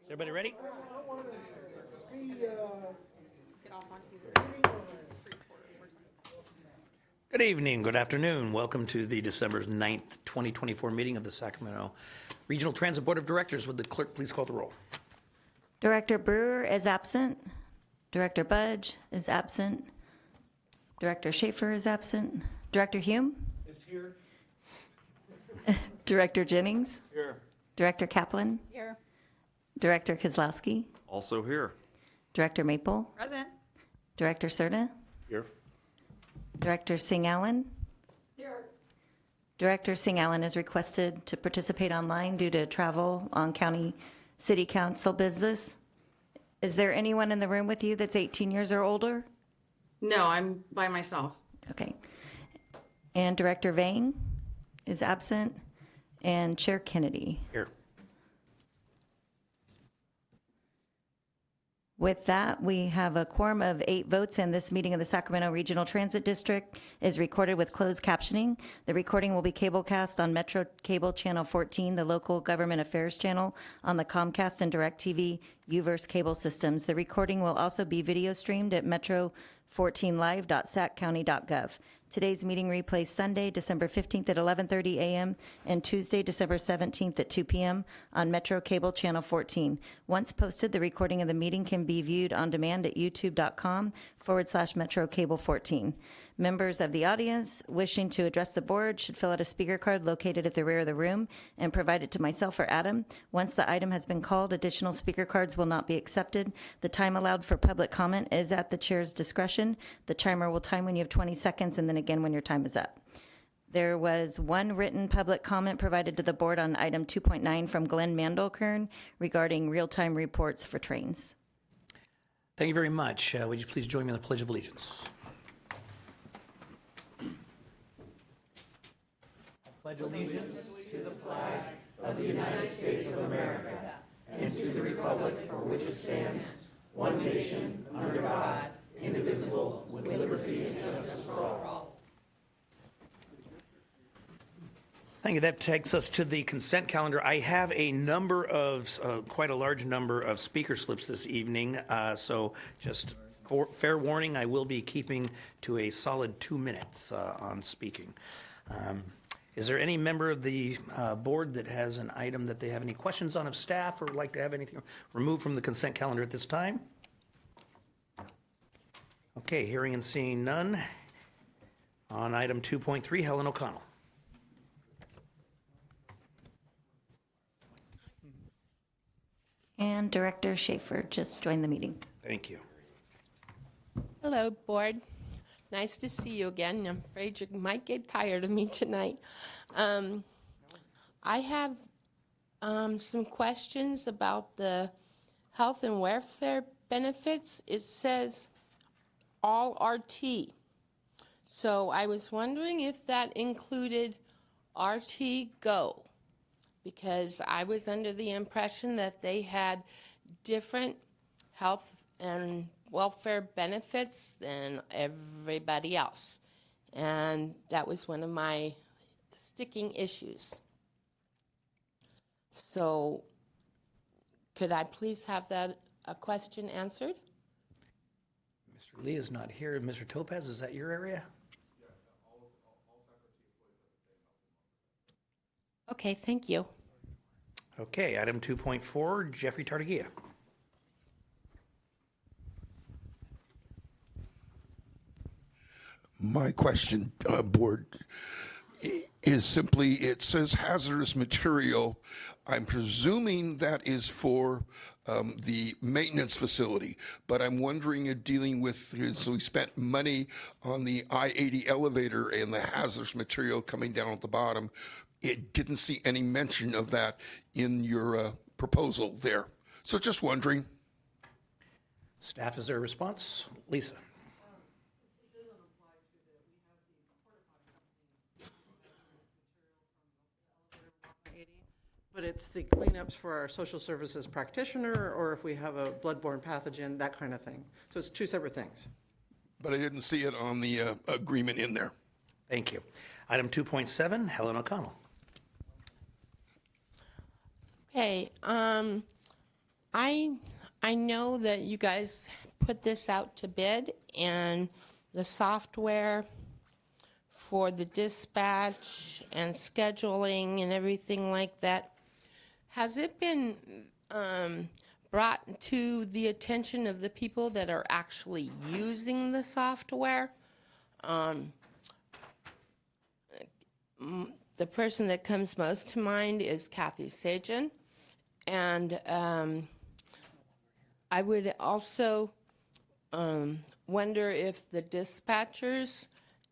Is everybody ready? Good evening, good afternoon. Welcome to the December 9th, 2024 meeting of the Sacramento Regional Transit Board of Directors. Would the clerk please call the roll? Director Brewer is absent. Director Budge is absent. Director Schaefer is absent. Director Hume? Is here. Director Jennings? Here. Director Kaplan? Here. Director Kozlowski? Also here. Director Maple? Present. Director Serta? Here. Director Singh-Allen? Here. Director Singh-Allen is requested to participate online due to travel on city council business. Is there anyone in the room with you that's 18 years or older? No, I'm by myself. Okay. And Director Vang is absent, and Chair Kennedy. Here. With that, we have a quorum of 8 votes, and this meeting of the Sacramento Regional Transit District is recorded with closed captioning. The recording will be cablecast on Metro Cable Channel 14, the local government affairs channel, on the Comcast and DirecTV UVerse cable systems. The recording will also be video streamed at metro14live.saccounty.gov. Today's meeting replays Sunday, December 15th at 11:30 a.m. and Tuesday, December 17th at 2 p.m. on Metro Cable Channel 14. Once posted, the recording of the meeting can be viewed on demand at youtube.com/Metro Cable 14. Members of the audience wishing to address the board should fill out a speaker card located at the rear of the room and provide it to myself or Adam. Once the item has been called, additional speaker cards will not be accepted. The time allowed for public comment is at the chair's discretion. The timer will time when you have 20 seconds and then again when your time is up. There was one written public comment provided to the board on item 2.9 from Glenn Mandelkern regarding real-time reports for trains. Thank you very much. Would you please join me in the Pledge of Allegiance? Pledge allegiance to the flag of the United States of America and to the republic for which it stands, one nation, under God, indivisible, with liberty and justice for all. Thank you. That takes us to the consent calendar. I have a number of, quite a large number of speaker slips this evening, so just fair warning, I will be keeping to a solid 2 minutes on speaking. Is there any member of the board that has an item that they have any questions on of staff or would like to have anything removed from the consent calendar at this time? Okay, hearing and seeing none. On item 2.3, Helen O'Connell. And Director Schaefer just joined the meeting. Thank you. Hello, board. Nice to see you again. I'm afraid you might get tired of me tonight. I have some questions about the health and welfare benefits. It says all RT. So I was wondering if that included RT Go, because I was under the impression that they had different health and welfare benefits than everybody else. And that was one of my sticking issues. So could I please have that question answered? Mr. Lee is not here. Mr. Topaz, is that your area? Okay, thank you. Okay, item 2.4, Jeffrey Tartagia. My question, board, is simply, it says hazardous material. I'm presuming that is for the maintenance facility, but I'm wondering, dealing with, so we spent money on the I-80 elevator and the hazardous material coming down at the bottom. It didn't see any mention of that in your proposal there. So just wondering. Staff, is there a response? Lisa. But it's the cleanups for our social services practitioner, or if we have a bloodborne pathogen, that kind of thing. So it's 2 separate things. But I didn't see it on the agreement in there. Thank you. Item 2.7, Helen O'Connell. Okay, I know that you guys put this out to bid, and the software for the dispatch and scheduling and everything like that, has it been brought to the attention of the people that are actually using the software? The person that comes most to mind is Kathy Sajan, and I would also wonder if the dispatchers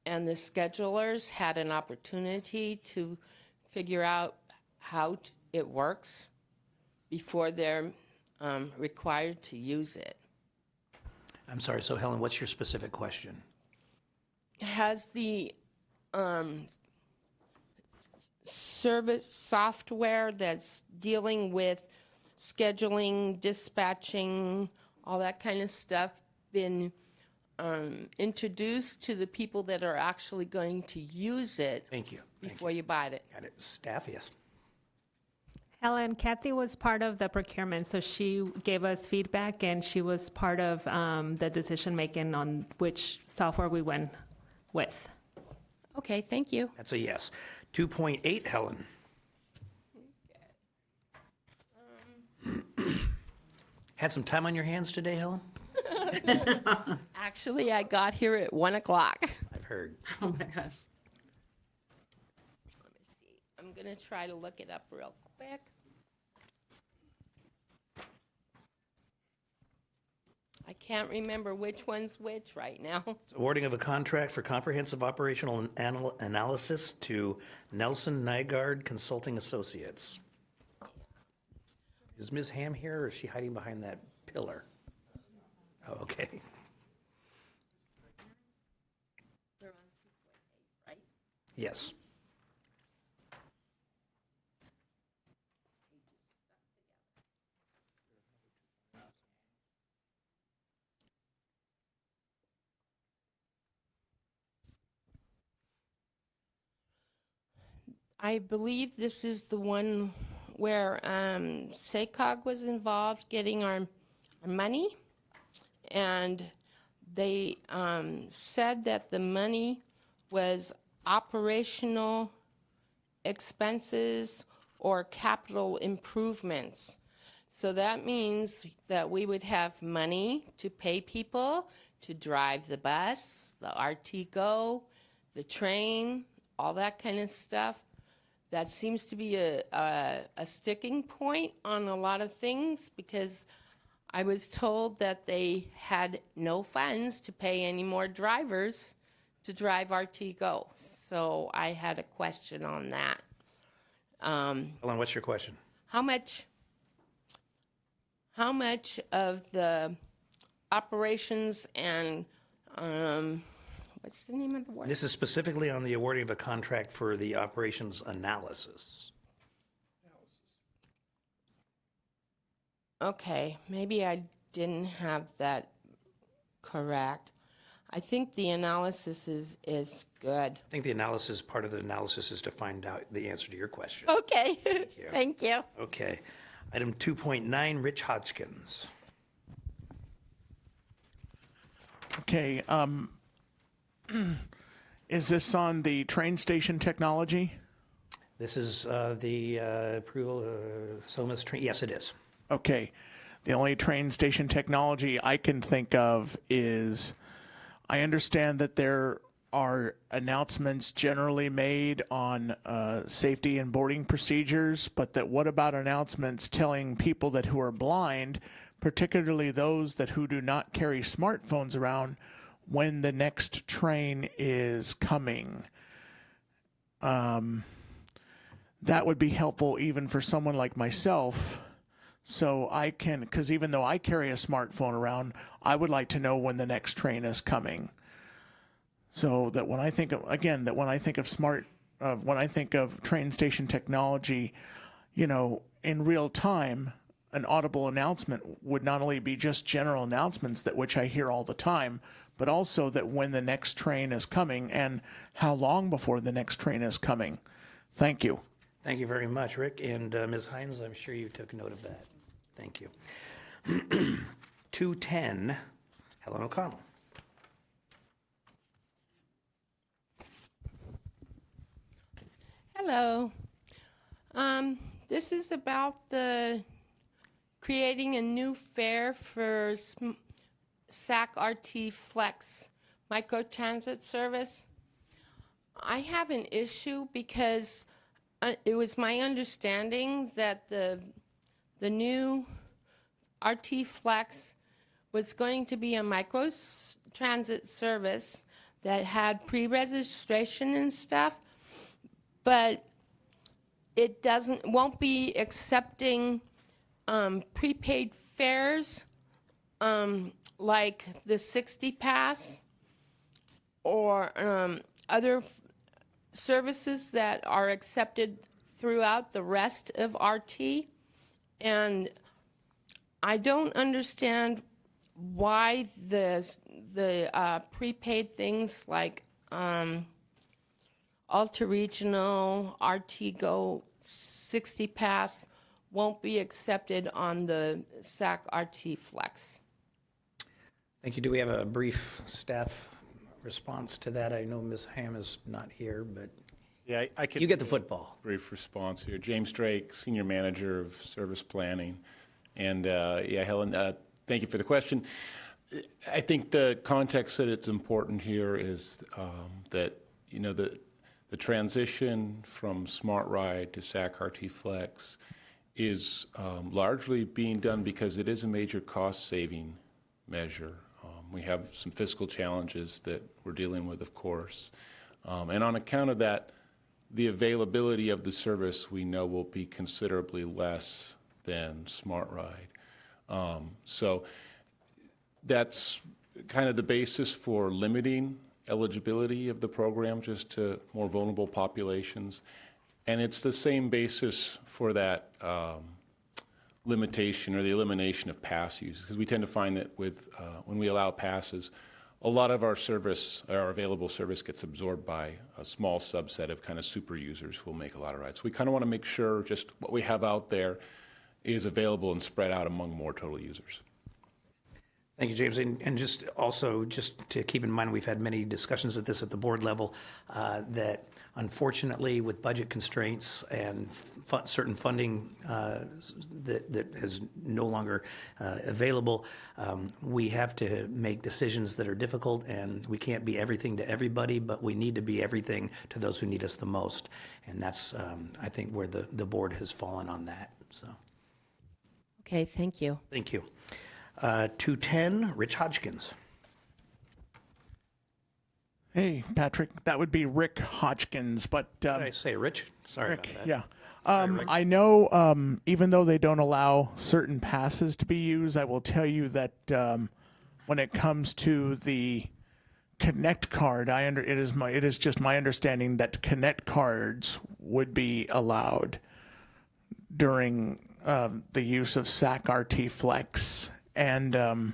and the schedulers had an opportunity to figure out how it works before they're required to use it. I'm sorry, so Helen, what's your specific question? Has the service software that's dealing with scheduling, dispatching, all that kind of stuff been introduced to the people that are actually going to use it Thank you. Thank before you buy it? Got it. Staff, yes. Helen, Kathy was part of the procurement, so she gave us feedback, and she was part of the decision-making on which software we went with. Okay, thank you. That's a yes. 2.8, Helen. Had some time on your hands today, Helen? Actually, I got here at 1 o'clock. I've heard. Oh my gosh. Let me see. I'm going to try to look it up real quick. I can't remember which one's which right now. Awarding of a contract for comprehensive operational analysis to Nelson Nygaard Consulting Associates. Is Ms. Ham here, or is she hiding behind that pillar? Oh, okay. We're on 2.8, right? Yes. I believe this is the one where SACOG was involved getting our money, and they said that the money was operational expenses or capital improvements. So that means that we would have money to pay people to drive the bus, the RT Go, the train, all that kind of stuff. That seems to be a sticking point on a lot of things, because I was told that they had no funds to pay any more drivers to drive RT Go. So I had a question on that. Helen, what's your question? How much of the operations and what's the name of the word? This is specifically on the awarding of a contract for the operations analysis. Okay, maybe I didn't have that correct. I think the analysis is good. I think the analysis, part of the analysis is to find out the answer to your question. Okay, you. thank you. Okay. Item 2.9, Rich Hodgkins. Okay, is this on the train station technology? This is the approval of SOMA's train. Yes, it is. Okay, the only train station technology I can think of is, I understand that there are announcements generally made on safety and boarding procedures, but that what about announcements telling people that who are blind, particularly those that who do not carry smartphones around, when the next train is coming? That would be helpful even for someone like myself. So I can, because even though I carry a smartphone around, I would like to know when the next train is coming. So that when I think of, again, that when I think of when I think of train station technology, you know, in real time, an audible announcement would not only be just general announcements that which I hear all the time, but also that when the next train is coming and how long before the next train is coming. Thank you. Thank you very much, Rick. And Ms. Hines, I'm sure you took note of that. Thank you. 210, Helen O'Connell. Hello. This is about the creating a new fare for SAC RT Flex microtransit service. I have an issue because it was my understanding that the new RT Flex was going to be a microtransit service that had pre-registration and stuff, but it won't be accepting prepaid fares like the 60 Pass or other services that are accepted throughout the rest of RT. And I don't understand why the prepaid things like Ultra Regional, RT Go, 60 Pass won't be accepted on the SAC RT Flex. Thank you. Do we have a brief staff response to that? I know Ms. Ham is not here, but Yeah, I can. you get the football. Brief response here. James Drake, Senior Manager of Service Planning. And yeah, Helen, thank you for the question. I think the context that it's important here is that, you know, the transition from Smart Ride to SAC RT Flex is largely being done because it is a major cost-saving measure. We have some fiscal challenges that we're dealing with, of course. And on account of that, the availability of the service we know will be considerably less than Smart Ride. So that's kind of the basis for limiting eligibility of the program just to more vulnerable populations. And it's the same basis for that limitation or the elimination of pass use, because we tend to find that with when we allow passes, a lot of our service, our available service, gets absorbed by a small subset of kind of super users who will make a lot of rides. We kind of want to make sure just what we have out there is available and spread out among more total users. Thank you, James. And just also, just to keep in mind, we've had many discussions at this at the board level, that unfortunately with budget constraints and certain funding that is no longer available, we have to make decisions that are difficult, and we can't be everything to everybody, but we need to be everything to those who need us the most. And that's, I think, where the board has fallen on that. So, Okay, thank you. thank you. 210, Rich Hodgkins. Hey, Patrick, that would be Rick Hodgkins, but Did I say Rich? Sorry Rick, about that. yeah. I know even though they don't allow certain passes to be used, I will tell you that when it comes to the Connect card, it is just my understanding that Connect cards would be allowed during the use of SAC RT Flex. And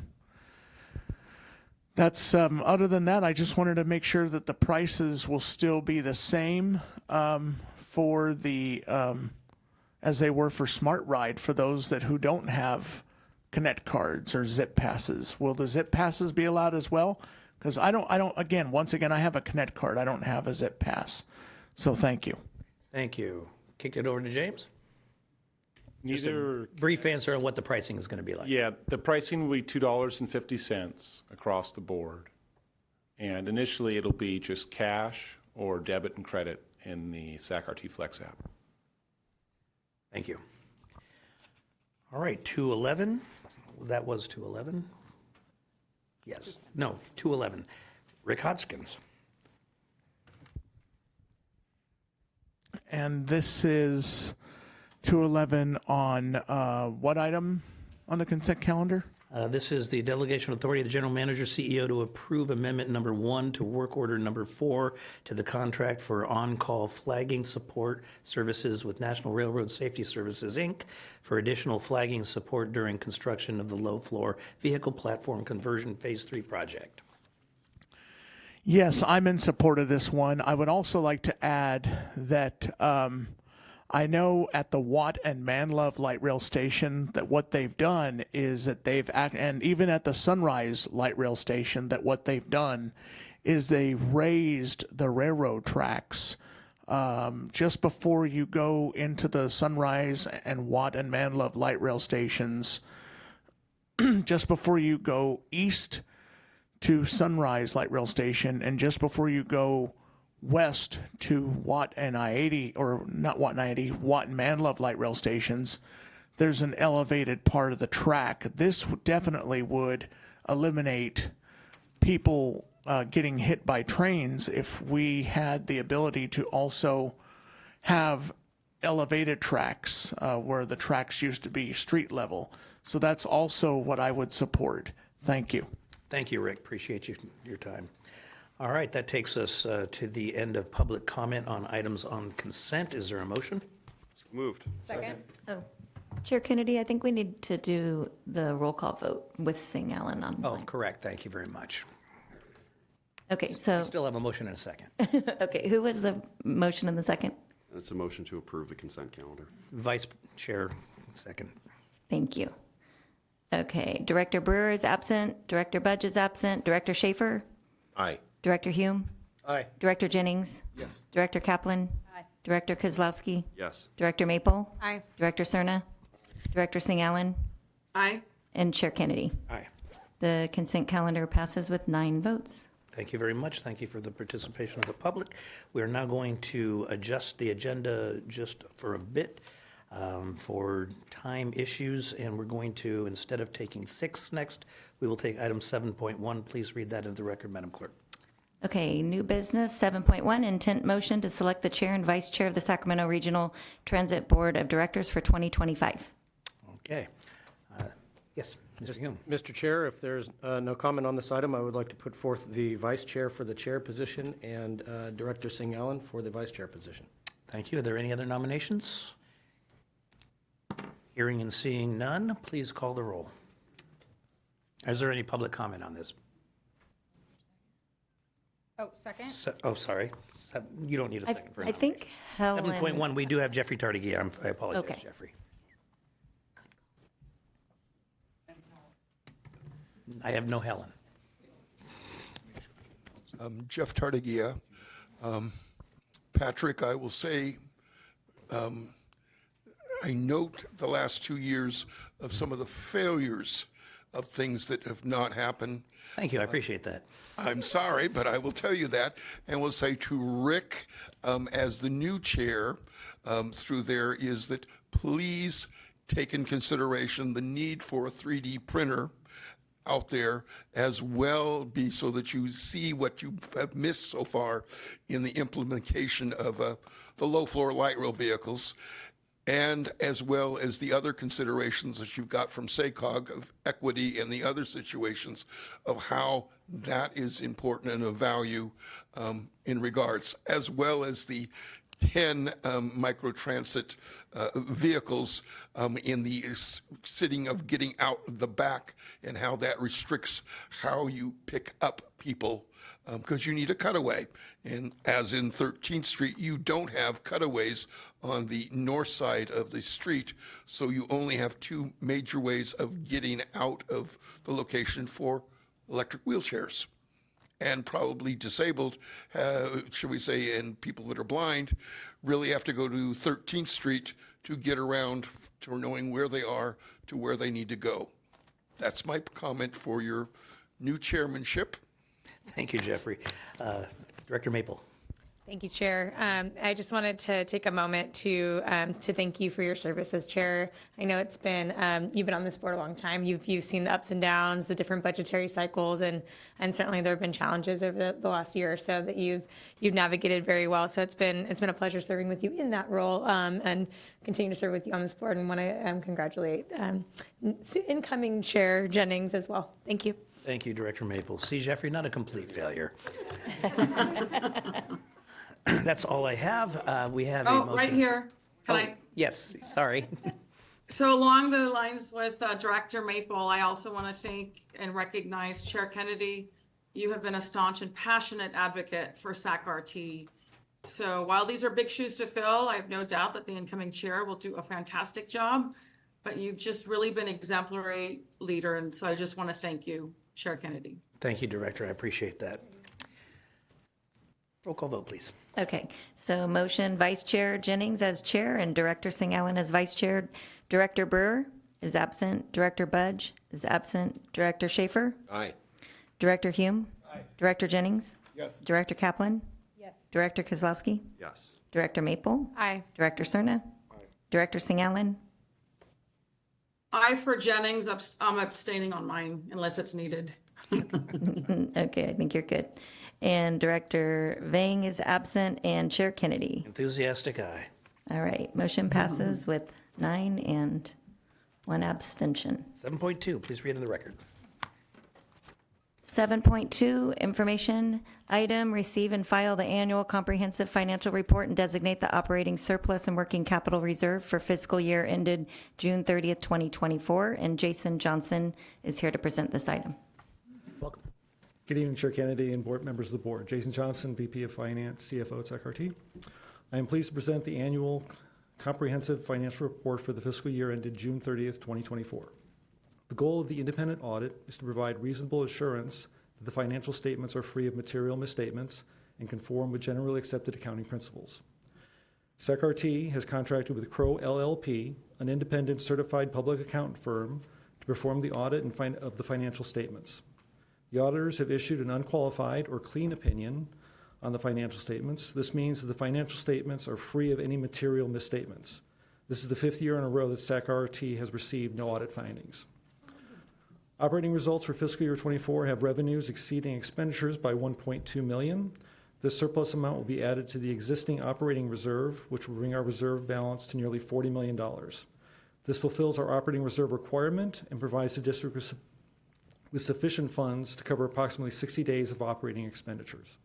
that's other than that, I just wanted to make sure that the prices will still be the same for the as they were for Smart Ride for those who don't have Connect cards or Zip passes. Will the Zip passes be allowed as well? Because I don't. Once again, I have a Connect card. I don't have a Zip pass. So thank you. Thank you. Kick it over to James. Neither, Brief answer on what the pricing is going to be like. yeah, the pricing will be $2.50 across the board. And initially, it'll be just cash or debit and credit in the SAC RT Flex app. Thank you. All right, 211. That was 211. Yes. No, 211. Rick Hodgkins. And this is 211 on what item on the consent calendar? This is the delegation of authority of the general manager, CEO, to approve amendment number 1 to work order number 4 to the contract for on-call flagging support services with National Railroad Safety Services, Inc. for additional flagging support during construction of the low-floor vehicle platform conversion Phase 3 project. Yes, I'm in support of this one. I would also like to add that I know at the Watt and Manlove Light Rail Station that what they've done is that and even at the Sunrise Light Rail Station, that what they've done is they raised the railroad tracks just before you go into the Sunrise and Watt and Manlove Light Rail Stations, just before you go east to Sunrise Light Rail Station, and just before you go west to Watt and I-80, or not Watt and I-80, Watt and Manlove Light Rail Stations, there's an elevated part of the track. This definitely would eliminate people getting hit by trains if we had the ability to also have elevated tracks where the tracks used to be street level. So that's also what I would support. Thank you. Thank you, Rick. Appreciate your time. All right, that takes us to the end of public comment on items on consent. Is there a motion? Moved. Second. Oh, Chair Kennedy, I think we need to do the roll call vote with Sing Allen on. Oh, correct. Thank you very much. Okay, so, We still have a motion and a second. okay, who was the motion in the second? It's a motion to approve the consent calendar. Vice Chair, second. Thank you. Okay, Director Brewer is absent, Director Budge is absent, Director Schaefer, Aye. Director Hume, Aye. Director Jennings, Yes. Director Kaplan, Director Kozlowski, Yes. Director Maple, Aye. Director Cerna, Director Sing Allen, Aye. and Chair Kennedy. Aye. The consent calendar passes with 9 votes. Thank you very much. Thank you for the participation of the public. We are now going to adjust the agenda just for a bit for time issues, and we're going to, instead of taking 6 next, we will take item 7.1. Please read that into the record, Madam Clerk. Okay, new business, 7.1, intent motion to select the chair and vice chair of the Sacramento Regional Transit Board of Directors for 2025. Okay. Yes, Mr. Hume. Mr. Chair, if there's no comment on this item, I would like to put forth the vice chair for the chair position and Director Sing Allen for the vice chair position. Thank you. Are there any other nominations? Hearing and seeing none, please call the roll. Is there any public comment on this? Oh, second? Sorry. You don't need a second for a I think Helen. 7.1, we do have Jeffrey Tardigia. I apologize, Okay. Jeffrey. I have no Helen. Jeff Tardigia. Patrick, I will say, I note the last 2 years of some of the failures of things that have not happened. Thank you. I appreciate that. I'm sorry, but I will tell you that, and will say to Rick, as the new chair through there, is that please take in consideration the need for a 3D printer out there as well, be so that you see what you have missed so far in the implementation of the low floor light rail vehicles, and as well as the other considerations that you've got from SACOG of equity and the other situations of how that is important and of value in regards, as well as the 10 microtransit vehicles in the sitting of getting out the back and how that restricts how you pick up people because you need a cutaway. And as in 13th Street, you don't have cutaways on the north side of the street, so you only have 2 major ways of getting out of the location for electric wheelchairs. And probably disabled, should we say, and people that are blind really have to go to 13th Street to get around to knowing where they are to where they need to go. That's my comment for your new chairmanship. Thank you, Jeffrey. Director Maple. Thank you, Chair. I just wanted to take a moment to thank you for your service as chair. I know it's been you've been on this board a long time. You've seen the ups and downs, the different budgetary cycles, and certainly there have been challenges over the last year or so that you've navigated very well. So it's been a pleasure serving with you in that role and continue to serve with you on this board. And want to congratulate incoming Chair Jennings as well. Thank you. Thank you, Director Maple. See, Jeffrey, not a complete failure. That's all I have. We have a motion. Right here. Can I? Yes, sorry. So along the lines with Director Maple, I also want to thank and recognize Chair Kennedy. You have been a staunch and passionate advocate for SAC-RT So while these are big shoes to fill, I have no doubt that the incoming chair will do a fantastic job. But you've just really been exemplary leader, and so I just want to thank you, Chair Kennedy. Thank you, Director. I appreciate that. Roll call vote, please. Okay, so motion Vice Chair Jennings as chair and Director Singh Allen as vice chair. Director Brewer is absent. Director Budge is absent. Director Schaefer? Aye. Director Hume? Aye. Director Jennings? Yes. Director Kaplan? Yes. Director Kozlowski? Yes. Director Maple? Aye. Director Cerna? Director Singh Allen? I for Jennings, I'm abstaining on mine unless it's needed. Okay, I think you're good. And Director Vang is absent, and Chair Kennedy. Enthusiastic aye. All right, motion passes with 9 and 1 abstention. 7.2, please read in the record. 7.2, information item, receive and file the annual comprehensive financial report and designate the operating surplus and working capital reserve for fiscal year ended June 30th, 2024. And Jason Johnson is here to present this item. Welcome. Good evening, Chair Kennedy and board members of the board. Jason Johnson, VP of Finance, CFO at SACRT. I am pleased to present the annual comprehensive financial report for the fiscal year ended June 30th, 2024. The goal of the independent audit is to provide reasonable assurance that the financial statements are free of material misstatements and conform with generally accepted accounting principles. SACRT has contracted with Crowe LLP, an independent certified public accountant firm, to perform the audit of the financial statements. The auditors have issued an unqualified or clean opinion on the financial statements. This means that the financial statements are free of any material misstatements. This is the 5th year in a row that SACRT has received no audit findings. Operating results for fiscal year 24 have revenues exceeding expenditures by $1.2 million. This surplus amount will be added to the existing operating reserve, which will bring our reserve balance to nearly $40 million. This fulfills our operating reserve requirement and provides the district with sufficient funds to cover approximately 60 days of operating expenditures.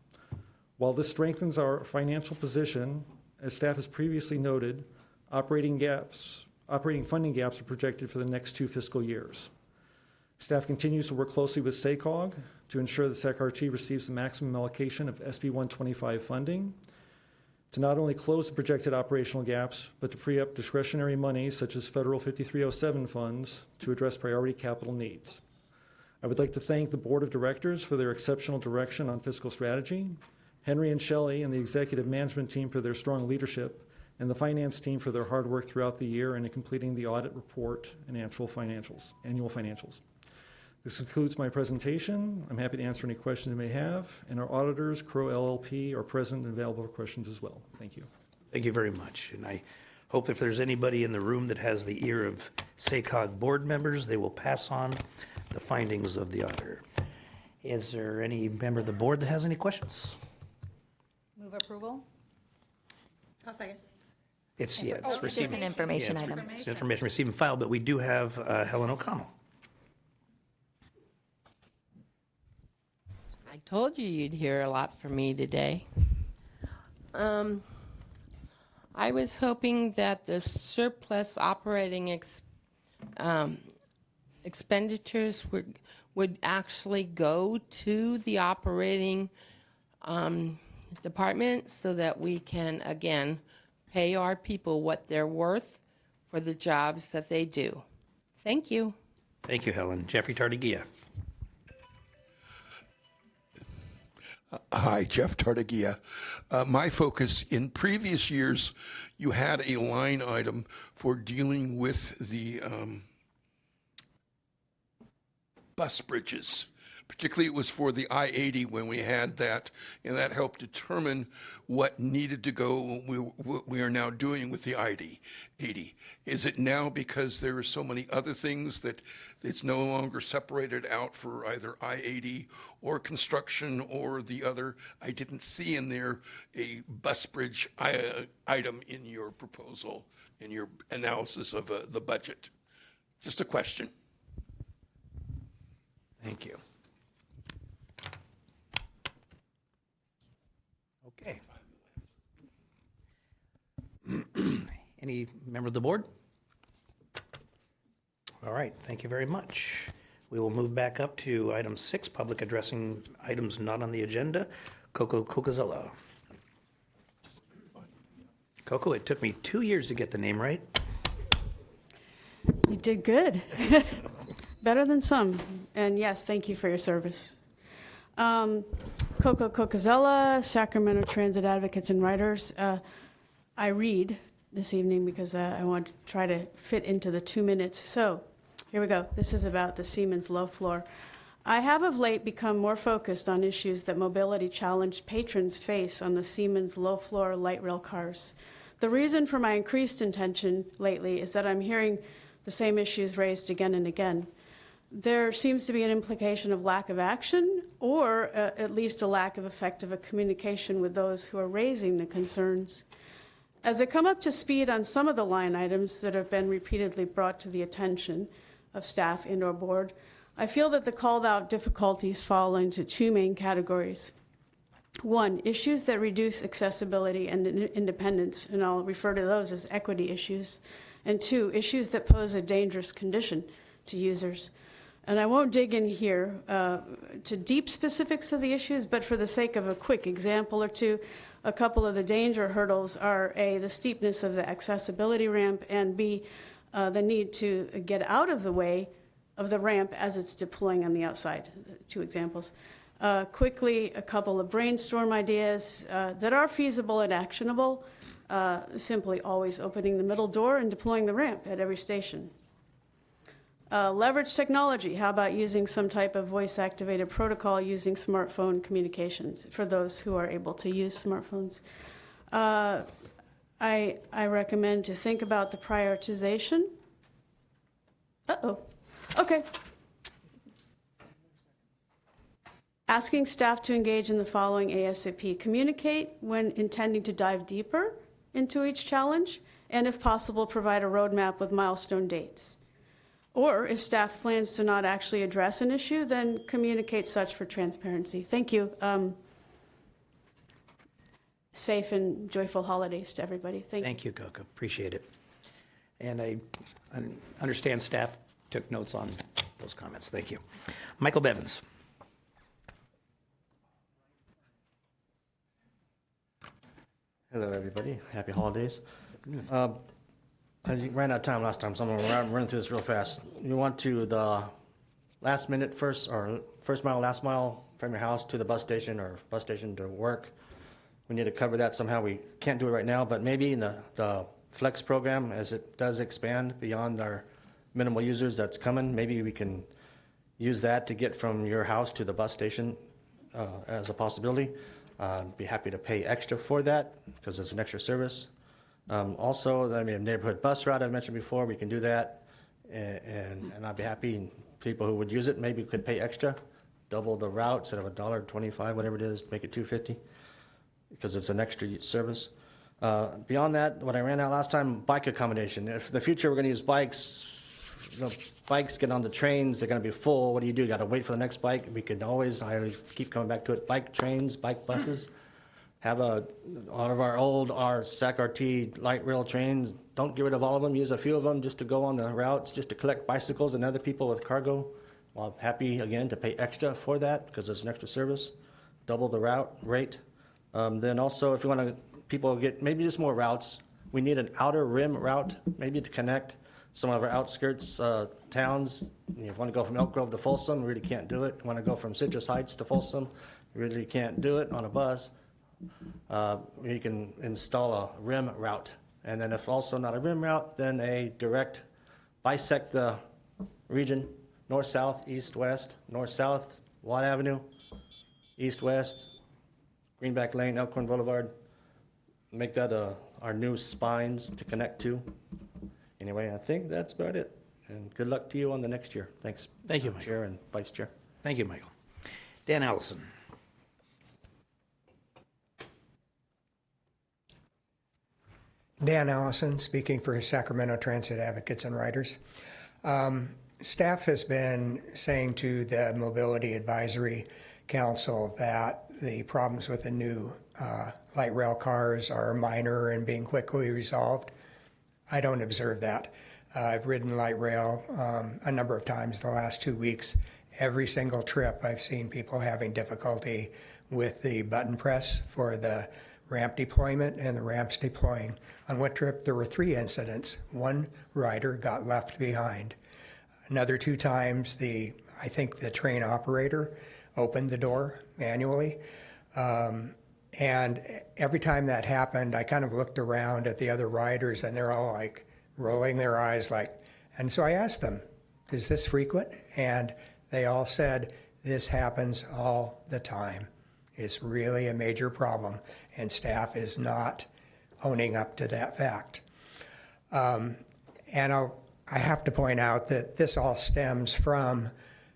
While this strengthens our financial position, as staff has previously noted, operating funding gaps are projected for the next 2 fiscal years. Staff continues to work closely with SACOG to ensure that SACRT receives the maximum allocation of SB 125 funding to not only close the projected operational gaps, but to free up discretionary monies such as federal 5307 funds to address priority capital needs. I would like to thank the Board of Directors for their exceptional direction on fiscal strategy, Henry and Shelley and the executive management team for their strong leadership, and the finance team for their hard work throughout the year and in completing the audit report and annual financials. This concludes my presentation. I'm happy to answer any questions you may have, and our auditors, Crowe LLP, are present and available for questions as well. Thank you. Thank you very much. And I hope if there's anybody in the room that has the ear of SACOG board members, they will pass on the findings of the auditor. Is there any member of the board that has any questions? Move approval? I'll second. It's It's just an information item. It's information received and filed, but we do have Helen O'Connell. I told you you'd hear a lot from me today. I was hoping that the surplus operating expenditures would actually go to the operating department so that we can, again, pay our people what they're worth for the jobs that they do. Thank you. Thank you, Helen. Jeffrey Tardigia. Hi, Jeff Tardigia. My focus in previous years, you had a line item for dealing with the bus bridges. Particularly, it was for the I-80 when we had that, and that helped determine what needed to go. What we are now doing with the I-80. Is it now because there are so many other things that it's no longer separated out for either I-80 or construction or the other? I didn't see in there a bus bridge item in your proposal, in your analysis of the budget. Just a question. Thank you. Okay. Any member of the board? All right, thank you very much. We will move back up to item 6, public addressing items not on the agenda. Coco Cocazella. Coco, it took me 2 years to get the name right. You did good. Better than some. And yes, thank you for your service. Coco Cocazella, Sacramento Transit Advocates and Writers. I read this evening because I want to try to fit into the 2 minutes. So here we go. This is about the Siemens low floor. I have of late become more focused on issues that mobility-challenged patrons face on the Siemens low-floor light rail cars. The reason for my increased attention lately is that I'm hearing the same issues raised again and again. There seems to be an implication of lack of action, or at least a lack of effective communication with those who are raising the concerns. As I come up to speed on some of the line items that have been repeatedly brought to the attention of staff and/or board, I feel that the called out difficulties fall into 2 main categories. 1, issues that reduce accessibility and independence, and I'll refer to those as equity issues. And 2, issues that pose a dangerous condition to users. And I won't dig in here to deep specifics of the issues, but for the sake of a quick example or two, a couple of the danger hurdles are A, the steepness of the accessibility ramp, and B, the need to get out of the way of the ramp as it's deploying on the outside. 2 examples. Quickly, a couple of brainstorm ideas that are feasible and actionable. Simply always opening the middle door and deploying the ramp at every station. Leverage technology. How about using some type of voice-activated protocol using smartphone communications for those who are able to use smartphones? I recommend to think about the prioritization. Okay. Asking staff to engage in the following ASAP. Communicate when intending to dive deeper into each challenge, and if possible, provide a roadmap with milestone dates. Or if staff plans to not actually address an issue, then communicate such for transparency. Thank you. Safe and joyful holidays to everybody. Thank you, Coco. Appreciate it. And I understand staff took notes on those comments. Thank you. Michael Bevins. Hello, everybody. Happy holidays. I ran out of time last time, so I'm going to run through this real fast. You want to the last minute first, or first mile, last mile from your house to the bus station or bus station to work. We need to cover that somehow. We can't do it right now, but maybe in the Flex program, as it does expand beyond our minimal users that's coming, maybe we can use that to get from your house to the bus station as a possibility. Be happy to pay extra for that because it's an extra service. Also, I mean, neighborhood bus route I mentioned before, we can do that, and I'd be happy. And people who would use it maybe could pay extra, double the route instead of $1.25, whatever it is, make it $2.50 because it's an extra service. Beyond that, what I ran out last time, bike accommodation. If in the future we're going to use bikes, bikes get on the trains, they're going to be full. What do? You got to wait for the next bike. We can always, I always keep coming back to it, bike trains, bike buses. Have all of our SAC-RT light rail trains, don't get rid of all of them, use a few of them just to go on the routes, just to collect bicycles and other people with cargo. Well, I'm happy, again, to pay extra for that because it's an extra service, double the route rate. Then also, if you want to, people get maybe just more routes, we need an outer rim route, maybe to connect some of our outskirts towns. If you want to go from Elk Grove to Folsom, you really can't do it. You want to go from Citrus Heights to Folsom, you really can't do it on a bus. You can install a rim route. And then if also not a rim route, then a direct bisect the region, north-south, east-west, north-south, Watt Avenue, east-west, Greenback Lane, Elkhorn Boulevard. Make that our new spines to connect to. Anyway, I think that's about it. And good luck to you on the next year. Thanks. Thank you, Michael. Chair and Vice Chair. Thank you, Michael. Dan Allison. Dan Allison, speaking for Sacramento Transit Advocates and Writers. Staff has been saying to the Mobility Advisory Council that the problems with the new light rail cars are minor and being quickly resolved. I don't observe that. I've ridden light rail a number of times the last 2 weeks. Every single trip I've seen people having difficulty with the button press for the ramp deployment and the ramps deploying. On one trip, there were 3 incidents. One rider got left behind. Another 2 times, I think the train operator opened the door manually. And every time that happened, I kind of looked around at the other riders, and they're all like rolling their eyes and so I asked them, is this frequent? And they all said, this happens all the time. It's really a major problem, and staff is not owning up to that fact. And I have to point out that this all stems from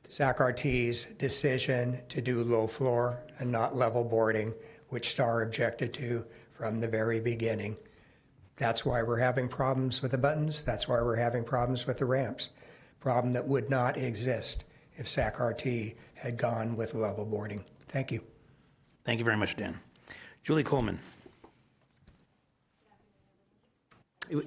SAC-RT's decision to do low floor and not level boarding, which STAR objected to from the very beginning. That's why we're having problems with the buttons. That's why we're having problems with the ramps. Problem that would not exist if SAC-RT had gone with level boarding. Thank you. Thank you very much, Dan. Julie Coleman.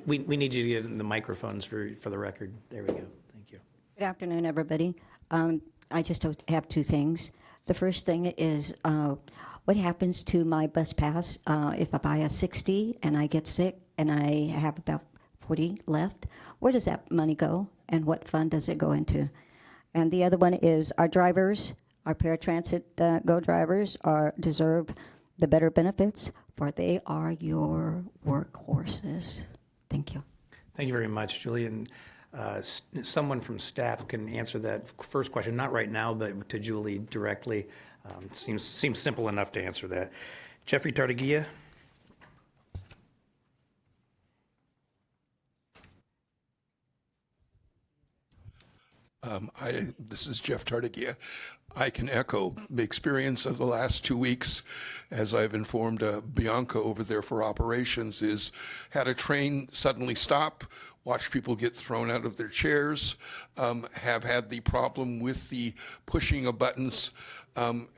We need you to get in the microphones for the record. There we go. Thank you. Good afternoon, everybody. I just have 2 things. The first thing is what happens to my bus pass if I buy a 60 and I get sick and I have about 40 left? Where does that money go, and what fund does it go into? And the other one is our drivers, our paratransit GO drivers deserve the better benefits, for they are your workhorses. Thank you. Thank you very much, Julie. And someone from staff can answer that first question, not right now, but to Julie directly. Seems simple enough to answer that. Jeffrey Tartaguia. This is Jeff Tartaguia. I can echo the experience of the last 2 weeks, as I've informed Bianca over there for operations, is had a train suddenly stop, watched people get thrown out of their chairs, have had the problem with the pushing of buttons,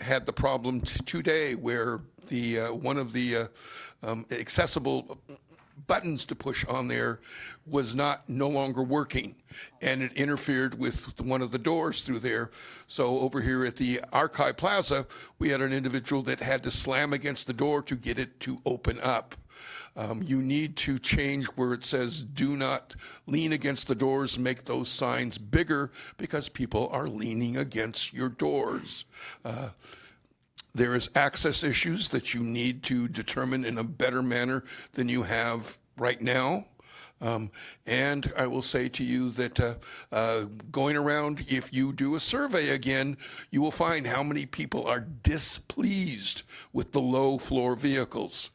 had the problem today where the one of the accessible buttons to push on there was no longer working, and it interfered with one of the doors through there. So over here at the Archive Plaza, we had an individual that had to slam against the door to get it to open up. You need to change where it says do not lean against the doors, make those signs bigger, because people are leaning against your doors. There is access issues that you need to determine in a better manner than you have right now. And I will say to you that going around, if you do a survey again, you will find how many people are displeased with the low floor vehicles.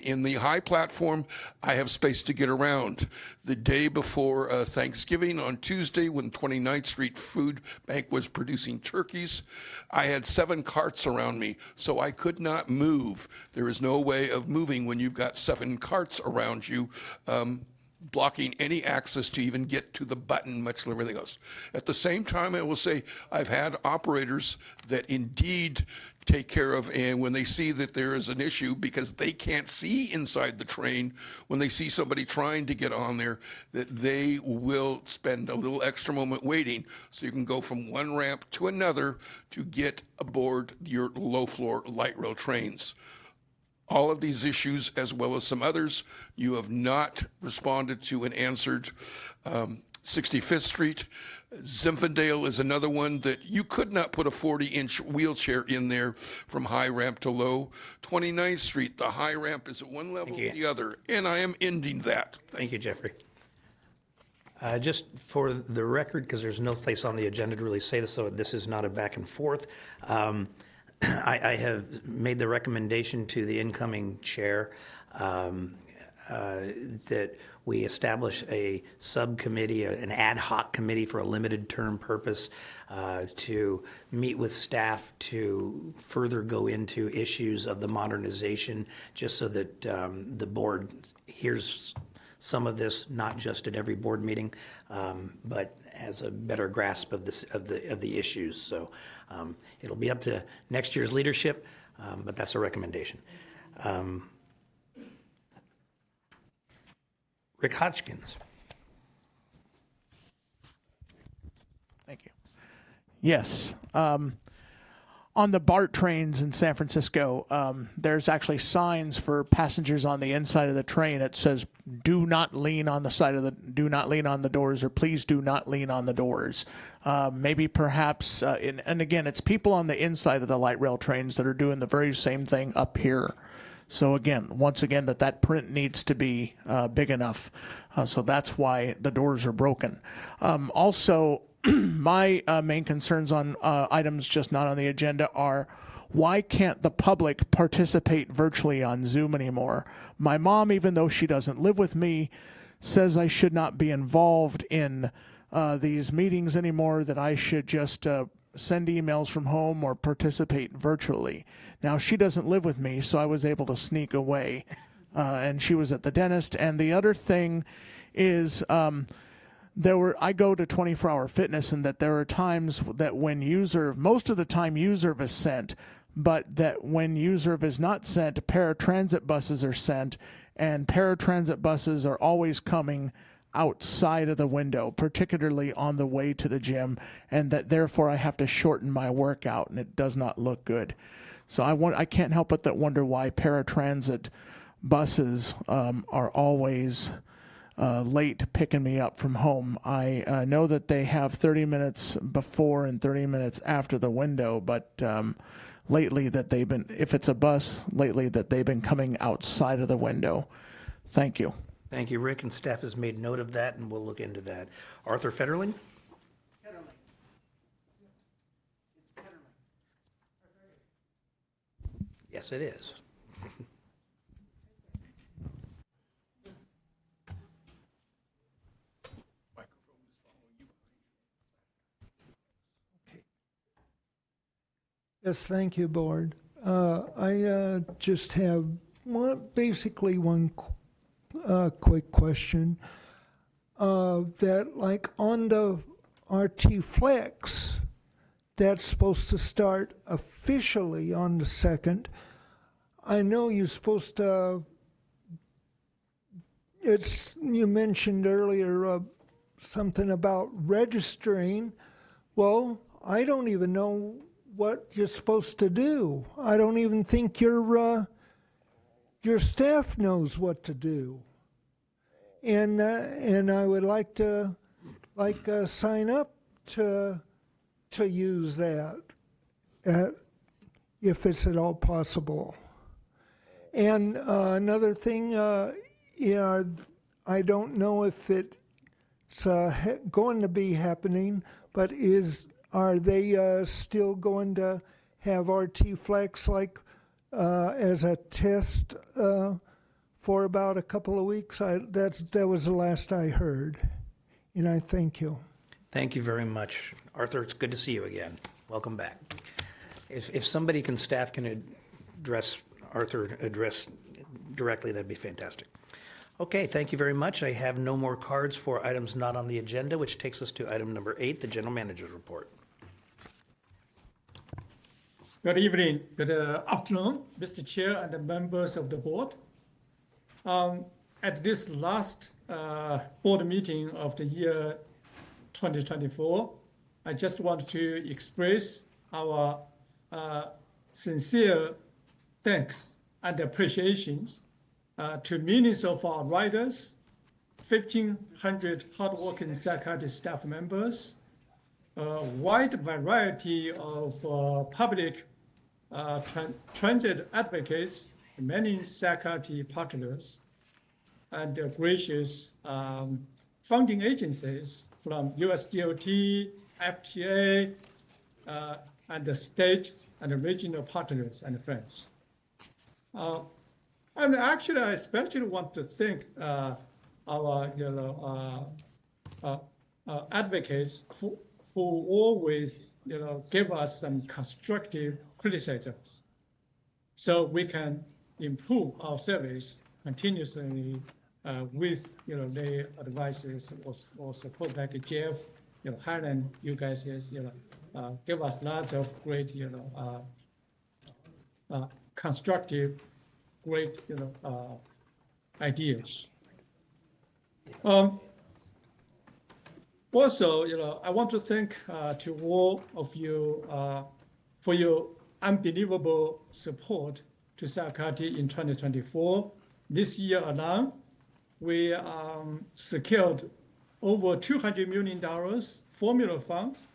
In the high platform, I have space to get around. The day before Thanksgiving on Tuesday, when 29th Street Food Bank was producing turkeys, I had 7 carts around me, so I could not move. There is no way of moving when you've got 7 carts around you, blocking any access to even get to the button, much less everything else. At the same time, I will say I've had operators that indeed take care of, and when they see that there is an issue because they can't see inside the train, when they see somebody trying to get on there, that they will spend a little extra moment waiting so you can go from one ramp to another to get aboard your low floor light rail trains. All of these issues, as well as some others, you have not responded to and answered. 65th Street, Zinfandel is another one that you could not put a 40-inch wheelchair in there from high ramp to low. 29th Street, the high ramp is at one level or the other, and I am ending that. Thank you, Jeffrey. Just for the record, because there's no place on the agenda to really say this, so this is not a back and forth. I have made the recommendation to the incoming chair that we establish a subcommittee, an ad hoc committee for a limited term purpose to meet with staff to further go into issues of the modernization, just so that the board hears some of this, not just at every board meeting, but has a better grasp of this of the issues. So it'll be up to next year's leadership, but that's a recommendation. Rick Hodgkins. Thank you. Yes. on the BART trains in San Francisco, there's actually signs for passengers on the inside of the train. It says, "Do not lean on the side of the, do not lean on the doors," or "Please do not lean on the doors." Maybe perhaps, and again, it's people on the inside of the light rail trains that are doing the very same thing up here. So again, once again, that print needs to be big enough. So that's why the doors are broken. Also, my main concerns on items just not on the agenda are, why can't the public participate virtually on Zoom anymore? My mom, even though she doesn't live with me, says I should not be involved in these meetings anymore, that I should just send emails from home or participate virtually. Now, she doesn't live with me, so I was able to sneak away, and she was at the dentist. And the other thing is, I go to 24-hour fitness, and that there are times that when most of the time USERV is sent, but that when USERV is not sent, paratransit buses are sent, and paratransit buses are always coming outside of the window, particularly on the way to the gym, and that therefore I have to shorten my workout, and it does not look good. So I can't help but wonder why paratransit buses are always late picking me up from home. I know that they have 30 minutes before and 30 minutes after the window, but lately that they've been, if it's a bus, lately that they've been coming outside of the window. Thank you. Thank you, Rick, and staff has made note of that, and we'll look into that. Arthur Federling? Yes, it is. Yes, thank you, Board. I just have basically one quick question. That, like, on the RT Flex, that's supposed to start officially on the 2nd. I know you're supposed to, you mentioned earlier something about registering. Well, I don't even know what you're supposed to do. I don't even think your staff knows what to do. And I would like to sign up to use that if it's at all possible. And another thing, I don't know if it's going to be happening, but are they still going to have RT Flex as a test for about a couple of weeks? That was the last I heard, and I thank you. Thank you very much. Arthur, it's good to see you again. Welcome back. If somebody staff can address Arthur directly, that'd be fantastic. Okay, thank you very much. I have no more cards for items not on the agenda, which takes us to item number 8, the General Manager's Report. Good evening, good afternoon, Mr. Chair and the members of the board. At this last board meeting of the year 2024, I just want to express our sincere thanks and appreciations to millions of our riders, 1,500 hardworking SAC staff members, a wide variety of public transit advocates, many SAC partners, and gracious funding agencies from USDOT, FTA, and the state and the regional partners and friends. And actually, I especially want to thank our advocates who always give us some constructive criticisms, so we can improve our service continuously with their advices or support, like Jeff, Helen, you guys give us lots of great constructive, great ideas. Also, I want to thank to all of you for your unbelievable support to Sacramento in 2024. This year alone, we secured over $200 million formula funds.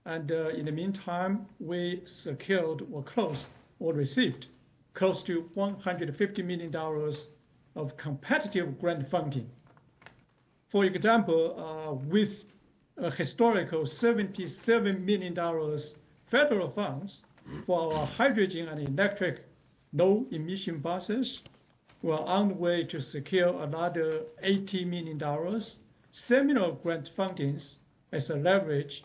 And in the meantime, we secured or closed or received close to $150 million of competitive grant funding. For example, with a historical $77 million federal funds for our hydrogen and electric low emission buses, we're on the way to secure another $80 million similar grant fundings as a leverage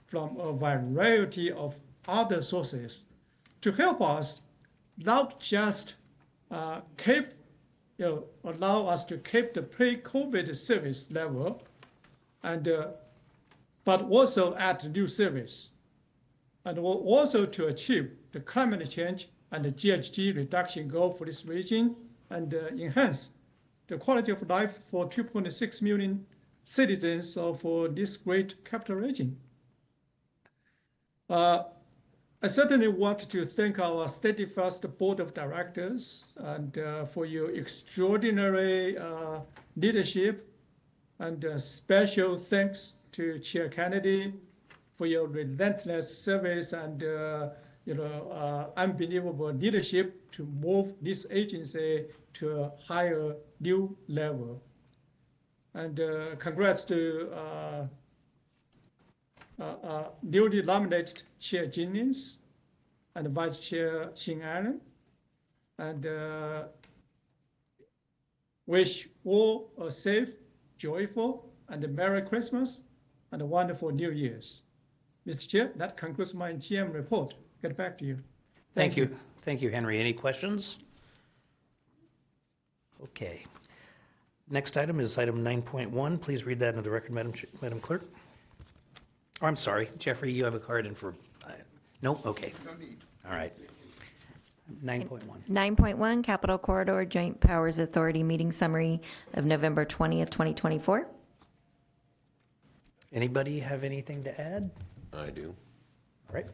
from a variety of other sources to help us not just allow us to keep the pre-COVID service level, and but also add new service, and also to achieve the climate change and the GHG reduction goal for this region, and enhance the quality of life for 2.6 million citizens of this great capital region. I certainly want to thank our steadfast board of directors and for your extraordinary leadership, and special thanks to Chair Kennedy for your relentless service and unbelievable leadership to move this agency to a higher new level. And congrats to newly nominated Chair Jennings and Vice Chair Xin Allen, and wish all a safe, joyful, and a Merry Christmas and a wonderful New Year's. Mr. Chair, that concludes my GM report. Get back to you. Thank you. Thank you, Henry. Any questions? Okay. Next item is item 9.1. Please read that into the record, Madam Clerk. Oh, I'm sorry, Jeffrey, you have a card in for, no? Okay. All right. 9.1. 9.1, Capital Corridor Joint Powers Authority Meeting Summary of November 20th, 2024. Anybody have anything to add? I do. All right.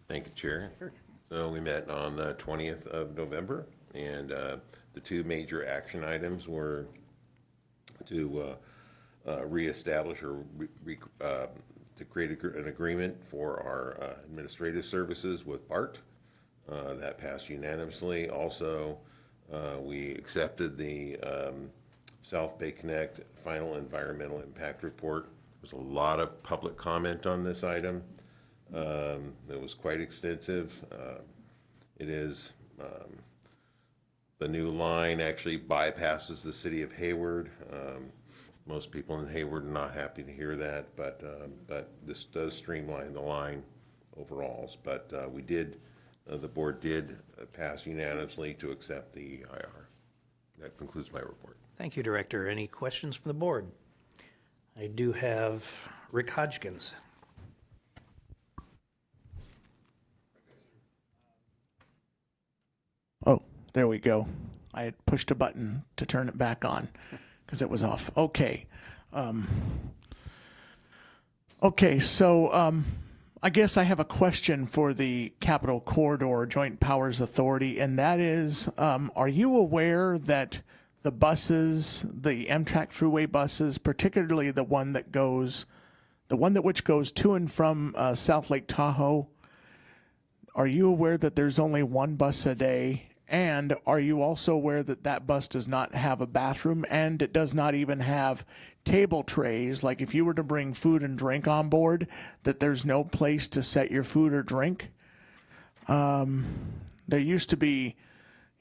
Thank you, Chair. So we met on the 20th of November, and the two major action items were to reestablish or to create an agreement for our administrative services with BART. That passed unanimously. Also, we accepted the South Bay Connect final environmental impact report. There's a lot of public comment on this item. It was quite extensive. It is the new line actually bypasses the city of Hayward. Most people in Hayward are not happy to hear that, but this does streamline the line overall. But we did, the board did pass unanimously to accept the EIR. That concludes my report. Thank you, Director. Any questions from the board? I do have Rick Hodgkins. Oh, there we go. I had pushed a button to turn it back on because it was off. Okay. So I guess I have a question for the Capital Corridor Joint Powers Authority, and that is, are you aware that the buses, the Amtrak Thruway buses, particularly the one that which goes to and from South Lake Tahoe, are you aware that there's only one bus a day? And are you also aware that that bus does not have a bathroom, and it does not even have table trays? Like if you were to bring food and drink on board, that there's no place to set your food or drink? There used to be,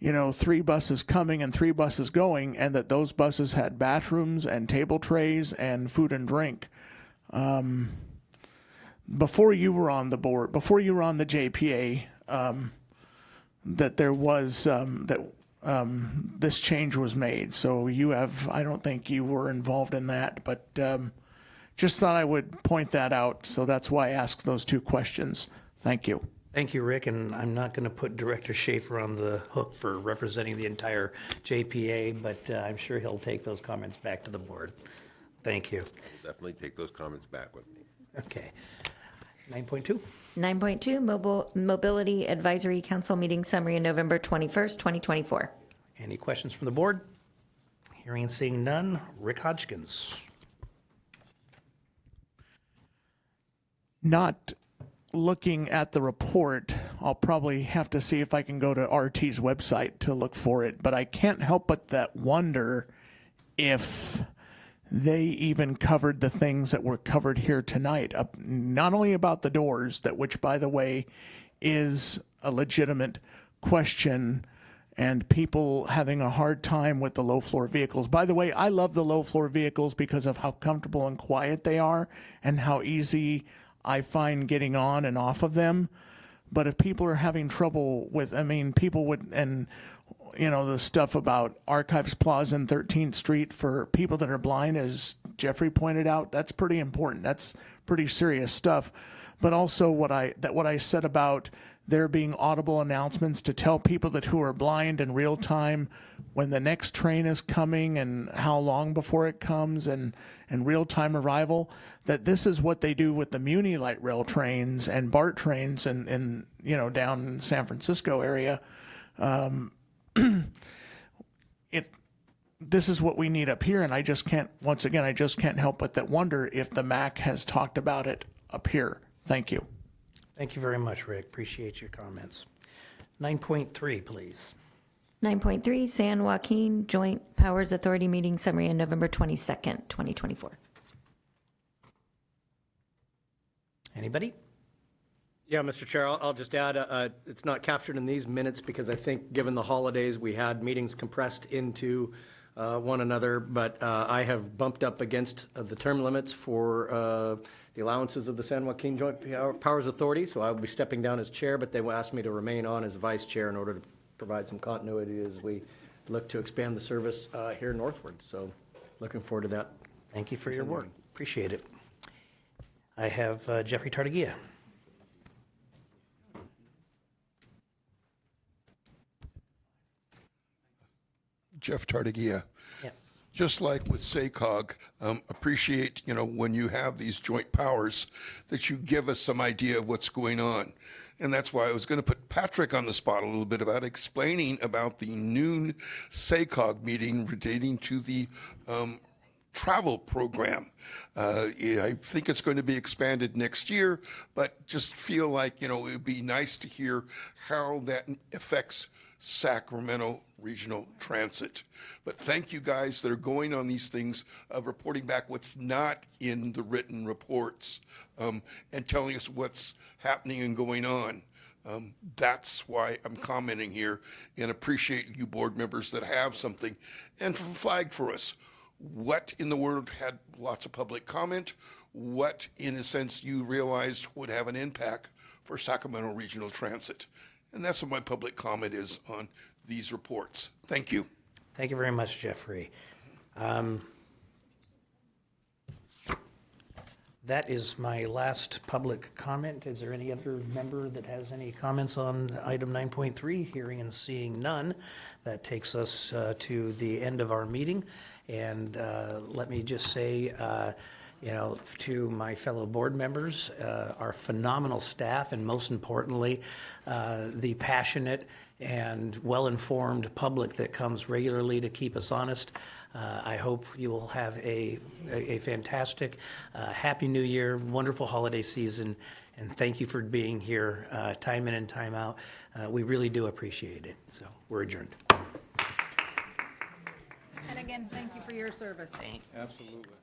3 buses coming and 3 buses going, and that those buses had bathrooms and table trays and food and drink. Before you were on the board, before you were on the JPA, that there was this change was made. So I don't think you were involved in that, but just thought I would point that out. So that's why I asked those 2 questions. Thank you. Thank you, Rick, and I'm not going to put Director Schaefer on the hook for representing the entire JPA, but I'm sure he'll take those comments back to the board. Thank you. I'll definitely take those comments back with me. Okay. 9.2. 9.2, Mobility Advisory Council meeting summary on November 21st, 2024. Any questions from the board? Hearing and seeing none. Rick Hodgkins. Not looking at the report, I'll probably have to see if I can go to RT's website to look for it, but I can't help but that wonder if they even covered the things that were covered here tonight, not only about the doors, that which, by the way, is a legitimate question, and people having a hard time with the low-floor vehicles. By the way, I love the low-floor vehicles because of how comfortable and quiet they are and how easy I find getting on and off of them. But if people are having trouble with, people would, and the stuff about Archives Plaza and 13th Street for people that are blind, as Jeffrey pointed out, that's pretty important. That's pretty serious stuff. But also what I said about there being audible announcements to tell people that who are blind in real time when the next train is coming and how long before it comes and real time arrival, that this is what they do with the Muni light rail trains and BART trains and down in San Francisco area. This is what we need up here, and I just can't help but that wonder if the MAC has talked about it up here. Thank you. Thank you very much, Rick. Appreciate your comments. 9.3, please. 9.3, San Joaquin Joint Powers Authority meeting summary on November 22nd, 2024. Anybody? Yeah, Mr. Chair, I'll just add, it's not captured in these minutes because I think given the holidays, we had meetings compressed into one another, but I have bumped up against the term limits for the allowances of the San Joaquin Joint Powers Authority, so I will be stepping down as chair, but they will ask me to remain on as vice chair in order to provide some continuity as we look to expand the service here northward. So looking forward to that. Thank you for your work. Appreciate it. I have Jeffrey Tartagia. Jeff Tartagia. Yeah. Just like with SACOG, appreciate, when you have these joint powers, that you give us some idea of what's going on. And that's why I was going to put Patrick on the spot a little bit about explaining about the noon SACOG meeting relating to the travel program. I think it's going to be expanded next year, but just feel like, it would be nice to hear how that affects Sacramento Regional Transit. But thank you guys that are going on these things, reporting back what's not in the written reports, and telling us what's happening and going on. That's why I'm commenting here, and appreciate you board members that have something and flag for us. What in the world had lots of public comment? What, in a sense, you realized would have an impact for Sacramento Regional Transit? And that's what my public comment is on these reports. Thank you. Thank you very much, Jeffrey. That is my last public comment. Is there any other member that has any comments on item 9.3? Hearing and seeing none. That takes us to the end of our meeting. And let me just say, to my fellow board members, our phenomenal staff, and most importantly, the passionate and well-informed public that comes regularly to keep us honest. I hope you will have a fantastic, happy new year, wonderful holiday season, and thank you for being here time in and time out. We really do appreciate it. So we're adjourned. And again, thank you for your service. Thank you. Absolutely.